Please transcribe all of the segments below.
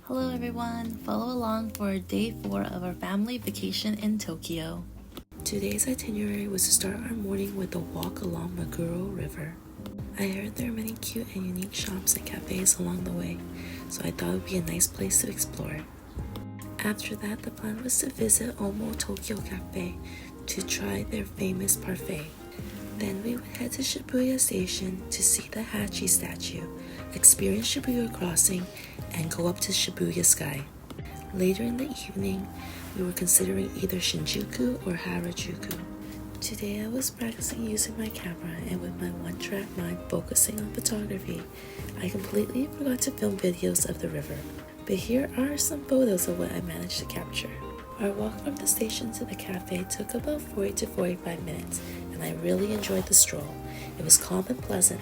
Hello everyone, follow along for day 4 of our family vacation in Tokyo. Today's itinerary was to start our morning with a walk along Meguro River. I heard there are many cute and unique shops and cafes along the way, so I thought it would be a nice place to explore. After that, the plan was to visit Oimo Tokyo Cafe to try their famous parfait. Then we would head to Shibuya Station to see the Hachikō Statue, experience Shibuya Crossing, and go up to Shibuya Sky. Later in the evening, we were considering either Shinjuku or Harajuku. Today I was practicing using my camera, and with my one-track mind focusing on photography, I completely forgot to film videos of the river. But here are some photos of what I managed to capture. Our walk from the station to the cafe took about 40 to 45 minutes, and I really enjoyed the stroll. It was calm and pleasant.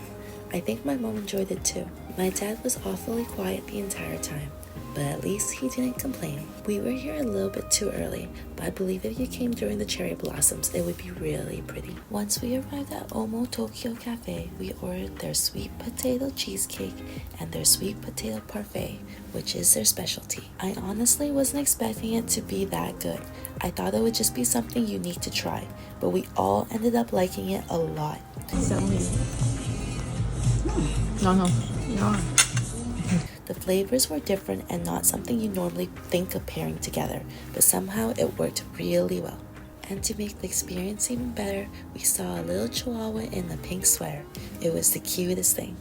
I think my mom enjoyed it too. My dad was awfully quiet the entire time, but at least he didn't complain. We were here a little bit too early, but I believe if you came during the cherry blossoms, it would be really pretty. Once we arrived at Oimo Tokyo Cafe, we ordered their sweet potato cheesecake and their sweet potato parfait, which is their specialty. I honestly wasn't expecting it to be that good. I thought it would just be something unique to try, but we all ended up liking it a lot. The flavors were different and not something you normally think of pairing together, but somehow it worked really well. And to make the experience even better, we saw a little chihuahua in a pink sweater. It was the cutest thing.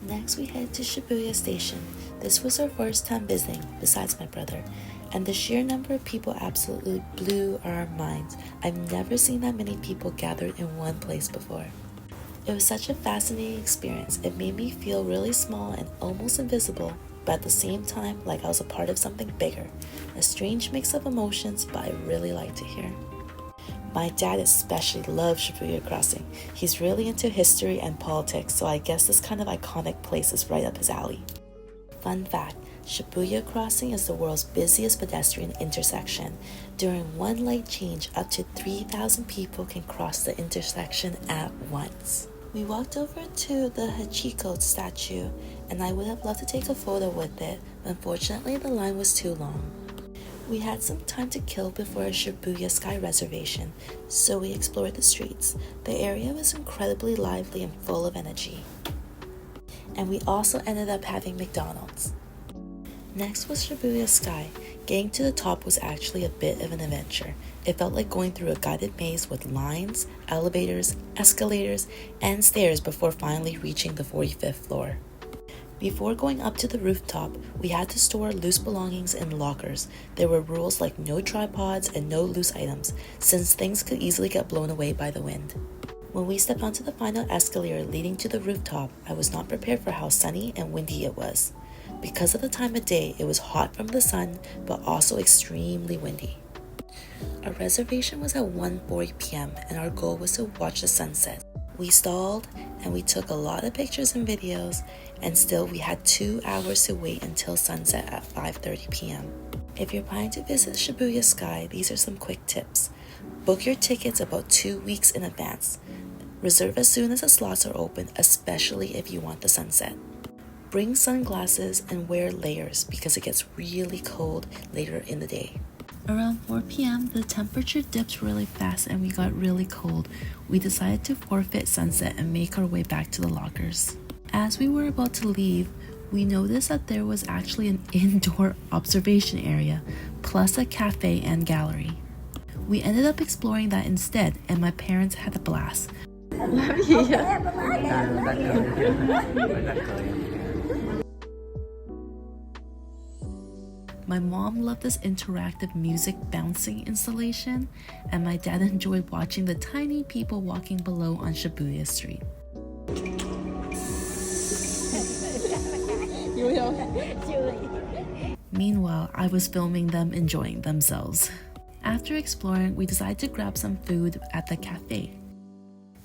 Next we headed to Shibuya Station. This was our first time visiting, besides my brother, and the sheer number of people absolutely blew our minds. I've never seen that many people gathered in one place before. It was such a fascinating experience. It made me feel really small and almost invisible, but at the same time like I was a part of something bigger. A strange mix of emotions, but I really liked it here. My dad especially loves Shibuya Crossing. He's really into history and politics, so I guess this kind of iconic place is right up his alley. Fun fact, Shibuya Crossing is the world's busiest pedestrian intersection. During one light change, up to 3,000 people can cross the intersection at once. We walked over to the Hachikō Statue, and I would have loved to take a photo with it, but unfortunately the line was too long. We had some time to kill before a Shibuya Sky reservation, so we explored the streets. The area was incredibly lively and full of energy. And we also ended up having McDonald's. Next was Shibuya Sky. Getting to the top was actually a bit of an adventure. It felt like going through a guided maze with lines, elevators, escalators, and stairs before finally reaching the 45th floor. Before going up to the rooftop, we had to store loose belongings in lockers. There were rules like no tripods and no loose items, since things could easily get blown away by the wind. When we stepped onto the final escalator leading to the rooftop, I was not prepared for how sunny and windy it was. Because of the time of day, it was hot from the sun, but also extremely windy. Our reservation was at 1:40 p.m. and our goal was to watch the sunset. We stalled and we took a lot of pictures and videos, and still we had 2 hours to wait until sunset at 5:30 p.m. If you're planning to visit Shibuya Sky, these are some quick tips. Book your tickets about 2 weeks in advance. Reserve as soon as the slots are open, especially if you want the sunset. Bring sunglasses and wear layers because it gets really cold later in the day. Around 4 p.m., the temperature dipped really fast and we got really cold. We decided to forfeit sunset and make our way back to the lockers. As we were about to leave, we noticed that there was actually an indoor observation area, plus a cafe and gallery. We ended up exploring that instead, and my parents had a blast. My mom loved this interactive music bouncing installation, and my dad enjoyed watching the tiny people walking below on Shibuya Street. Meanwhile, I was filming them enjoying themselves. After exploring, we decided to grab some food at the cafe.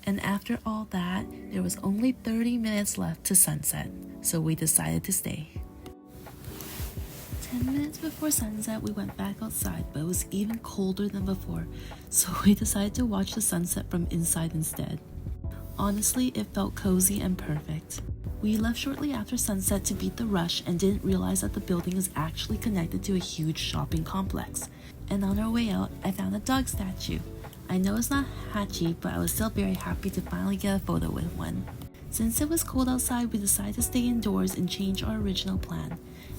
And after all that, there was only 30 minutes left to sunset, so we decided to stay. 10 minutes before sunset, we went back outside, but it was even colder than before, so we decided to watch the sunset from inside instead. Honestly, it felt cozy and perfect. We left shortly after sunset to beat the rush and didn't realize that the building is actually connected to a huge shopping complex. And on our way out, I found a dog statue. I know it's not Hachi, but I was still very happy to finally get a photo with one. Since it was cold outside, we decided to stay indoors and change our original plan.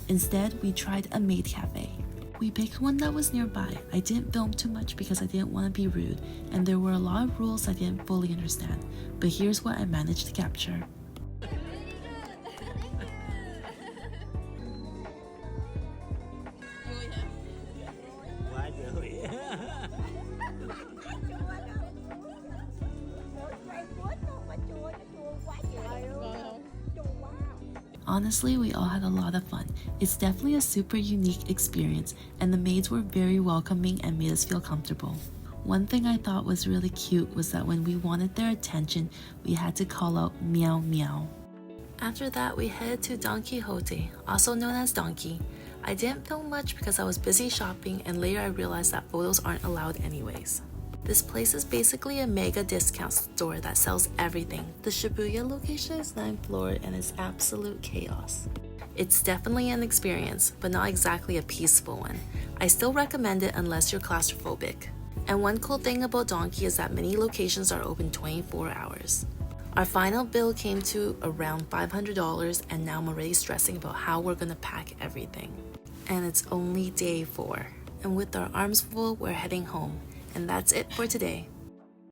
Instead, we tried a maid cafe. We picked one that was nearby. I didn't film too much because I didn't want to be rude, and there were a lot of rules I didn't fully understand, but here's what I managed to capture. Honestly, we all had a lot of fun. It's definitely a super unique experience, and the maids were very welcoming and made us feel comfortable. One thing I thought was really cute was that when we wanted their attention, we had to call out meow meow. After that, we headed to Don Quijote, also known as Donkey. I didn't film much because I was busy shopping, and later I realized that photos aren't allowed anyways. This place is basically a mega discount store that sells everything. The Shibuya location is 9th floor and is absolute chaos. It's definitely an experience, but not exactly a peaceful one. I still recommend it unless you're claustrophobic. And one cool thing about Donkey is that many locations are open 24 hours. Our final bill came to around $500, and now I'm already stressing about how we're gonna pack everything. And it's only day 4. And with our arms full, we're heading home. And that's it for today.